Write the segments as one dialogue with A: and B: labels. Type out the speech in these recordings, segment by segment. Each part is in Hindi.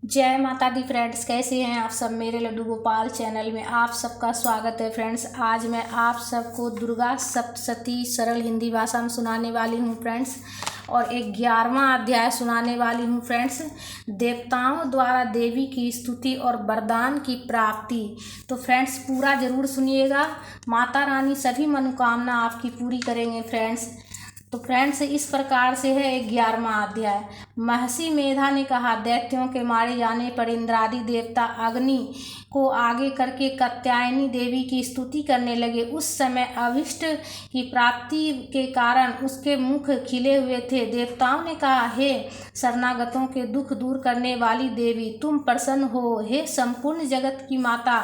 A: जय माता दी फ्रेंड्स, कैसे हैं आप सब। मेरे लड्डू गोपाल चैनल में आप सबका स्वागत है फ्रेंड्स। आज मैं आप सबको दुर्गा सप्तशती सरल हिंदी भाषा में सुनाने वाली हूं फ्रेंड्स, और 11वां अध्याय सुनाने वाली हूं फ्रेंड्स। देवताओं द्वारा देवी की स्तुति और वरदान की प्राप्ति। तो फ्रेंड्स पूरा ज़रूर सुनिएगा, माता रानी सभी मनोकामना आपकी पूरी करेंगे फ्रेंड्स। तो फ्रेंड्स इस प्रकार से है 11वां अध्याय। महर्षि मेधा ने कहा, दैत्यों के मारे जाने पर इंद्रादि देवता अग्नि को आगे करके कात्यायनी देवी की स्तुति करने लगे। उस समय अभिष्ट की प्राप्ति के कारण उसके मुख खिले हुए थे। देवताओं ने कहा, हे शरणागतों के दुख दूर करने वाली देवी, तुम प्रसन्न हो। हे संपूर्ण जगत की माता,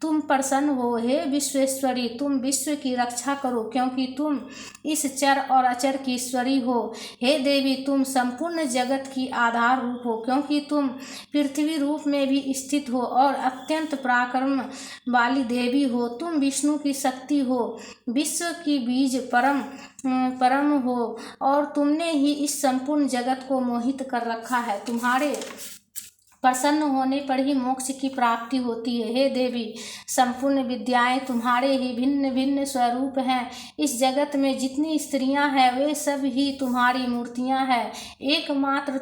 A: तुम प्रसन्न हो। हे विश्वेश्वरी, तुम विश्व की रक्षा करो, क्योंकि तुम इस चर और अचर की ईश्वरी हो। हे देवी, तुम संपूर्ण जगत की आधार रूप हो, क्योंकि तुम पृथ्वी रूप में भी स्थित हो और अत्यंत पराक्रम वाली देवी हो। तुम विष्णु की शक्ति हो, विश्व की बीज परम हो, और तुमने ही इस संपूर्ण जगत को मोहित कर रखा है। तुम्हारे प्रसन्न होने पर ही मोक्ष की प्राप्ति होती है। हे देवी, संपूर्ण विद्याएं तुम्हारे ही भिन्न भिन्न स्वरूप हैं। इस जगत में जितनी स्त्रियां हैं वे सब ही तुम्हारी मूर्तियां हैं। एकमात्र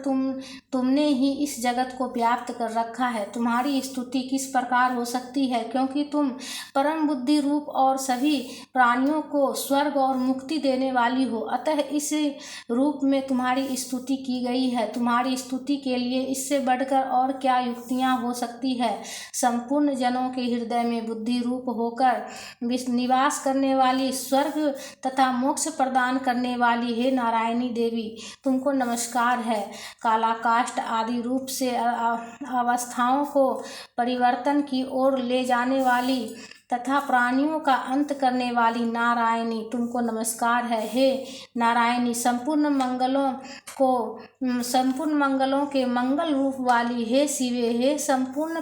A: तुमने ही इस जगत को व्याप्त कर रखा है। तुम्हारी स्तुति किस प्रकार हो सकती है, क्योंकि तुम परम बुद्धि रूप और सभी प्राणियों को स्वर्ग और मुक्ति देने वाली हो। अतः इस रूप में तुम्हारी स्तुति की गई है। तुम्हारी स्तुति के लिए इससे बढ़कर और क्या युक्तियां हो सकती है। संपूर्ण जनों के हृदय में बुद्धि रूप होकर निवास करने वाली, स्वर्ग तथा मोक्ष प्रदान करने वाली हे नारायणी देवी, तुमको नमस्कार है। कालाकाष्ट आदि रूप से अवस्थाओं को परिवर्तन की ओर ले जाने वाली तथा प्राणियों का अंत करने वाली नारायणी, तुमको नमस्कार है। हे नारायणी, संपूर्ण मंगलों के मंगल रूप वाली हे शिवे, हे संपूर्ण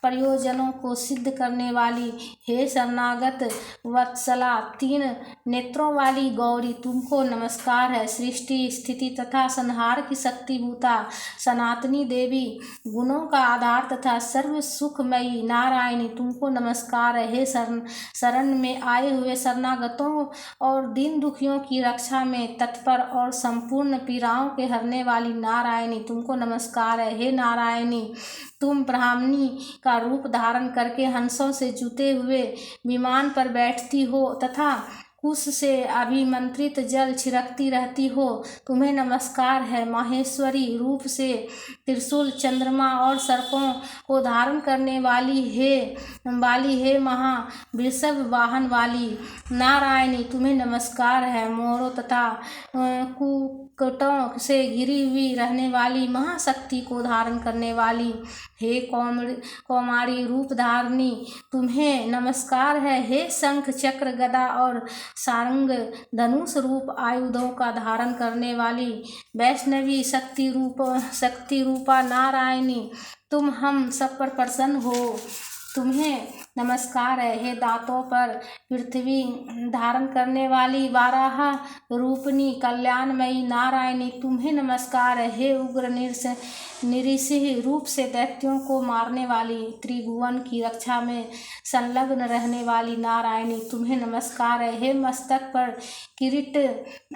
A: प्रयोजनों को सिद्ध करने वाली हे शरणागत वत्सला, 3 नेत्रों वाली गौरी, तुमको नमस्कार है। सृष्टि स्थिति तथा संहार की शक्तिभूता सनातनी देवी, गुणों का आधार तथा सर्व सुखमयी नारायणी, तुमको नमस्कार है। हे शरण में आए हुए शरणागतों और दीन दुखियों की रक्षा में तत्पर और संपूर्ण पीड़ाओं के हरने वाली नारायणी, तुमको नमस्कार है। हे नारायणी, तुम ब्राह्मणी का रूप धारण करके हंसों से जुते हुए विमान पर बैठती हो तथा कुश से अभिमंत्रित जल छिड़कती रहती हो, तुम्हें नमस्कार है। माहेश्वरी रूप से त्रिशूल, चंद्रमा और सर्पों को धारण करने वाली हे महा वृषभ वाहन वाली नारायणी, तुम्हें नमस्कार है। मोरों तथा कुक्कुटों से घिरी हुई रहने वाली महाशक्ति को धारण करने वाली हे कौमारी रूप धारणी, तुम्हें नमस्कार है। हे शंख चक्र गदा और सारंग धनुष रूप आयुधों का धारण करने वाली वैष्णवी शक्ति रूपा नारायणी, तुम हम सब पर प्रसन्न हो, तुम्हें नमस्कार है। हे दांतों पर पृथ्वी धारण करने वाली वाराह रूपनी कल्याणमयी नारायणी, तुम्हें नमस्कार है। हे उग्र निरसिंह रूप से दैत्यों को मारने वाली, त्रिभुवन की रक्षा में संलग्न रहने वाली नारायणी, तुम्हें नमस्कार है। हे मस्तक पर किरीट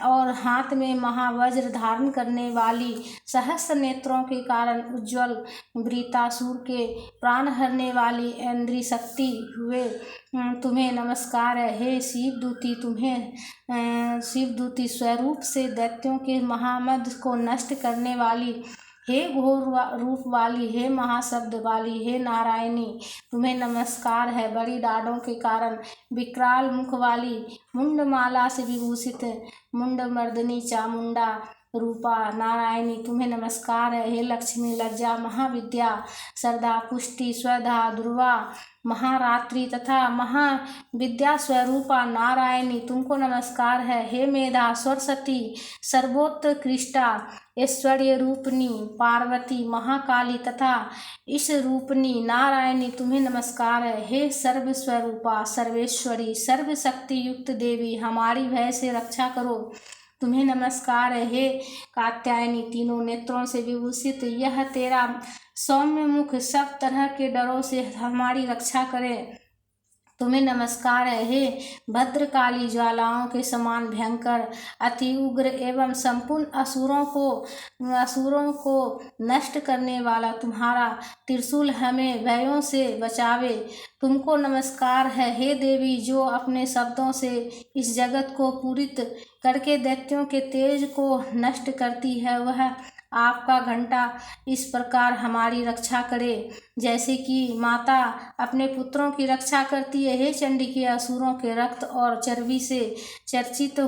A: और हाथ में महावज्र धारण करने वाली, सहस्त्र नेत्रों के कारण उज्ज्वल वृतासुर के प्राण हरने वाली इंद्री शक्ति हुए, तुम्हें नमस्कार है। हे शिवदूती स्वरूप से दैत्यों के महामद को नष्ट करने वाली, हे घोर रूप वाली, हे महाशब्द वाली हे नारायणी, तुम्हें नमस्कार है। बड़ी डाढ़ों के कारण विकराल मुख वाली, मुंडमाला से विभूषित मुंडमर्दिनी चामुंडा रूपा नारायणी, तुम्हें नमस्कार है। हे लक्ष्मी, लज्जा, महाविद्या, श्रद्धा, पुष्टि, स्वधा, दुर्वा, महारात्रि तथा महाविद्या स्वरूपा नारायणी, तुमको नमस्कार है। हे मेधा, सरस्वती, सर्वोत्कृष्टा, ऐश्वर्य रूपनी पार्वती, महाकाली तथा ईश रूपनी नारायणी, तुम्हें नमस्कार है। हे सर्व स्वरूपा, सर्वेश्वरी, सर्वशक्ति युक्त देवी, हमारी भय से रक्षा करो, तुम्हें नमस्कार है, हे कात्यायनी, तीनों नेत्रों से विभूषित। यह तेरा सौम्य मुख सब तरह के डरों से हमारी रक्षा करे। तुम्हें नमस्कार है, हे भद्रकाली, ज्वालाओं के समान भयंकर, अति उग्र एवं संपूर्ण असुरों को नष्ट करने वाला तुम्हारा त्रिशूल हमें भयों से बचावे। तुमको नमस्कार है, हे देवी, जो अपने शब्दों से इस जगत को पूरित करके दैत्यों के तेज को नष्ट करती है। वह आपका घंटा इस प्रकार हमारी रक्षा करे जैसे कि माता अपने पुत्रों की रक्षा करती है। हे चंडिके, असुरों के रक्त और चर्बी से चर्चित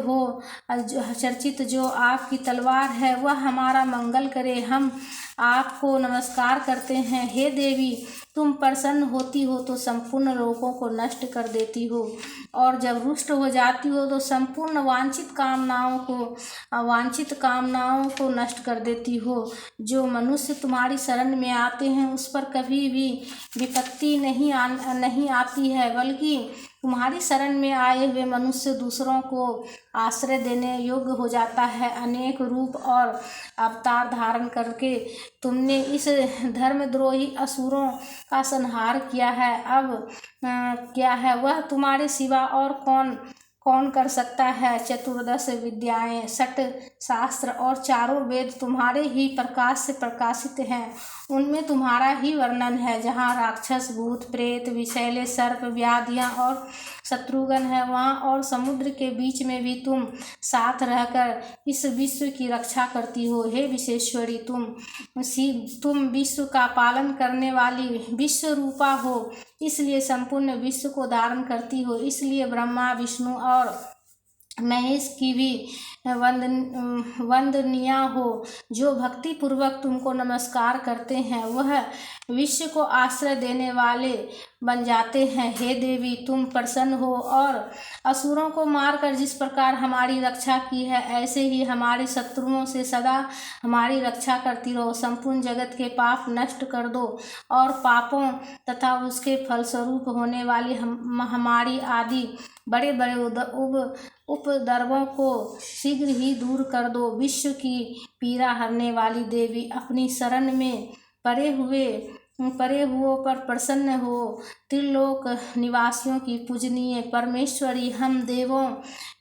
A: जो आपकी तलवार है वह हमारा मंगल करे। हम आपको नमस्कार करते हैं, हे देवी, तुम प्रसन्न होती हो तो संपूर्ण रोगों को नष्ट कर देती हो, और जब रुष्ट हो जाती हो तो संपूर्ण वांछित कामनाओं को नष्ट कर देती हो। जो मनुष्य तुम्हारी शरण में आते हैं उस पर कभी भी विपत्ति नहीं आती है, बल्कि तुम्हारी शरण में आए हुए मनुष्य दूसरों को आश्रय देने योग्य हो जाता है। अनेक रूप और अवतार धारण करके तुमने इस धर्मद्रोही असुरों का संहार किया है। अब क्या है वह तुम्हारे सिवा और कौन कर सकता है। चतुर्दश विद्याएं, षट शास्त्र और चारों वेद तुम्हारे ही प्रकाश से प्रकाशित हैं, उनमें तुम्हारा ही वर्णन है। जहाँ राक्षस, भूत, प्रेत, विषैले सर्प, व्याधियाँ और शत्रुघ्न है, वहाँ और समुद्र के बीच में भी तुम साथ रहकर इस विश्व की रक्षा करती हो। हे विश्वेश्वरी, तुम विश्व का पालन करने वाली विश्व रूपा हो, इसलिए संपूर्ण विश्व को धारण करती हो। इसलिए ब्रह्मा, विष्णु और महेश की भी वंदनीय हो। जो भक्ति पूर्वक तुमको नमस्कार करते हैं वह विश्व को आश्रय देने वाले बन जाते हैं। हे देवी, तुम प्रसन्न हो और असुरों को मारकर जिस प्रकार हमारी रक्षा की है, ऐसे ही हमारे शत्रुओं से सदा हमारी रक्षा करती रहो। संपूर्ण जगत के पाप नष्ट कर दो और पापों तथा उसके फलस्वरूप होने वाली हमारी आदि बड़े बड़े उपद्रवों को शीघ्र ही दूर कर दो। विश्व की पीड़ा हरने वाली देवी, अपनी शरण में पड़े हुओं पर प्रसन्न हो। त्रिलोक निवासियों की पूजनीय परमेश्वरी, हम देवों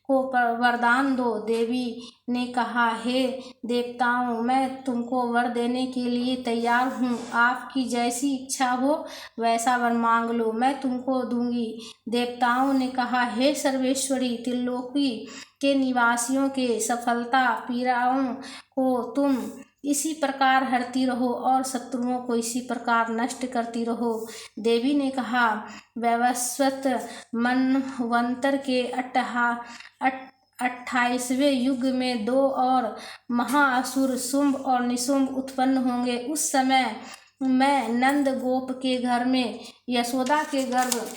A: को वरदान दो। देवी ने कहा, हे देवताओं, मैं तुमको वर देने के लिए तैयार हूँ। आपकी जैसी इच्छा हो वैसा वर मांग लो, मैं तुमको दूंगी। देवताओं ने कहा, हे सर्वेश्वरी, त्रिलोकी के निवासियों के सफलता पीड़ाओं को तुम इसी प्रकार हरती रहो और शत्रुओं को इसी प्रकार नष्ट करती रहो। देवी ने कहा, वैवस्वत मनवंतर के 28वें युग में 2 और महाअसुर शुंभ और निशुंभ उत्पन्न होंगे। उस समय मैं नंद गोप के घर में यशोदा के गर्भ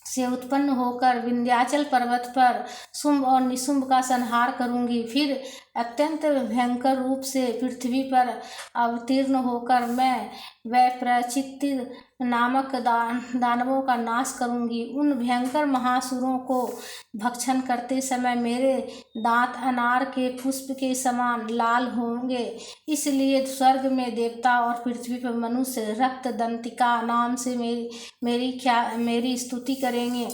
A: से उत्पन्न होकर विंध्याचल पर्वत पर शुंभ और निशुंभ का संहार करूंगी। फिर अत्यंत भयंकर रूप से पृथ्वी पर अवतीर्ण होकर मैं वैप्रचित्ति नामक दानवों का नाश करूंगी। उन भयंकर महासुरों को भक्षण करते समय मेरे दांत अनार के पुष्प के समान लाल होंगे, इसलिए स्वर्ग में देवता और पृथ्वी पर मनुष्य रक्त दंतिका नाम से मेरी स्तुति करेंगे।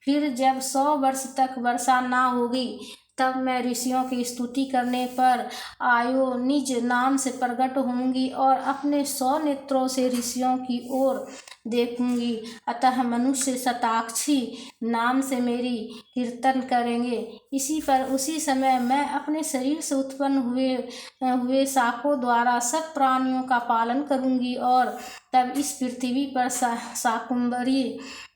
A: फिर जब 100 वर्ष तक वर्षा ना होगी, तब मैं ऋषियों की स्तुति करने पर आयो निज नाम से प्रकट होंगी और अपने 100 नेत्रों से ऋषियों की ओर देखूंगी। अतः मनुष्य शताक्षी नाम से मेरी कीर्तन करेंगे। उसी समय मैं अपने शरीर से उत्पन्न हुए शाखों द्वारा सब प्राणियों का पालन करूंगी और तब इस पृथ्वी पर शाकुंभरी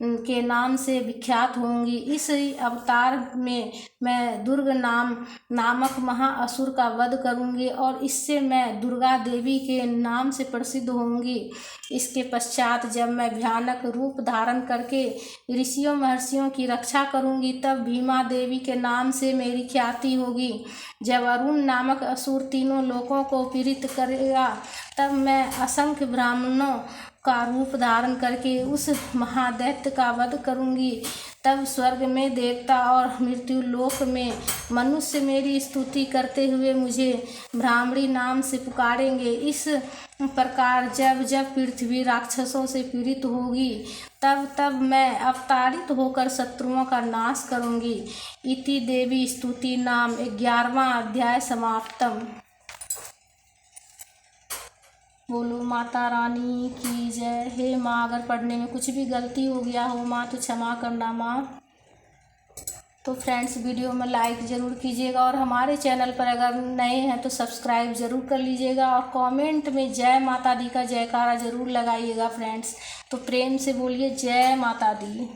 A: के नाम से विख्यात होंगी। इस अवतार में मैं दुर्ग नामक महाअसुर का वध करूंगी और इससे मैं दुर्गा देवी के नाम से प्रसिद्ध होंगी। इसके पश्चात जब मैं भयानक रूप धारण करके ऋषियों महर्षियों की रक्षा करूंगी, तब भीमा देवी के नाम से मेरी ख्याति होगी। जब अरुण नामक असुर तीनों लोकों को पीड़ित करेगा, तब मैं असंख्य ब्राह्मणों का रूप धारण करके उस महादैत्य का वध करूंगी। तब तब स्वर्ग में देवता और मृत्यु लोक में मनुष्य मेरी स्तुति करते हुए मुझे ब्राह्मणी नाम से पुकारेंगे। इस प्रकार जब जब पृथ्वी राक्षसों से पीड़ित होगी तब तब मैं अवतारित होकर शत्रुओं का नाश करूंगी। इति देवी स्तुति नाम 11वां अध्याय समाप्तम। बोलो माता रानी की जय। हे माँ, अगर पढ़ने में कुछ भी गलती हो गया हो माँ तो क्षमा करना माँ। तो फ्रेंड्स, वीडियो में लाइक ज़रूर कीजिएगा और हमारे चैनल पर अगर नए हैं तो सब्सक्राइब ज़रूर कर लीजिएगा और कमेंट में जय माता दी का जयकारा ज़रूर लगाइएगा फ्रेंड्स। तो प्रेम से बोलिए जय माता दी।